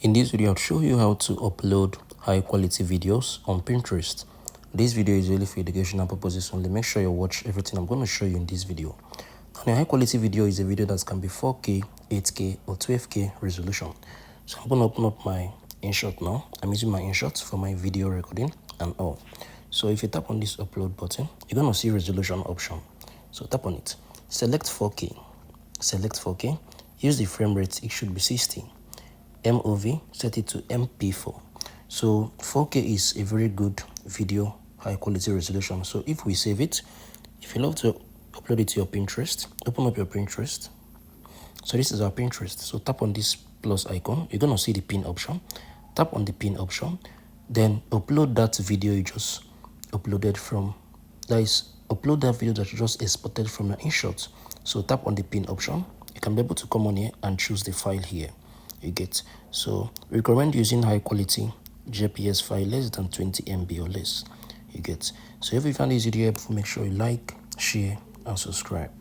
In this video, I'll show you how to upload high quality videos on Pinterest. This video is really for educational purposes only. Make sure you watch everything I'm going to show you in this video. And a high quality video is a video that can be 4K, 8K or 12K resolution. So I'm going to open up my InShot now. I'm using my InShot for my video recording and all. So if you tap on this upload button, you're going to see resolution option. So tap on it. Select 4K. Select 4K. Use the frame rate. It should be 60. MOV, set it to MP4. So 4K is a very good video, high quality resolution. So if we save it, if you love to upload it to your Pinterest, open up your Pinterest. So this is our Pinterest. So tap on this plus icon. You're going to see the pin option. Tap on the pin option. Then upload that video you just uploaded from. That is, upload that video that you just exported from your InShot. So tap on the pin option. You can be able to come on here and choose the file here. You get. So we recommend using high quality JPS file less than 20 MB or less. You get. So if you found this video helpful, make sure you like, share and subscribe.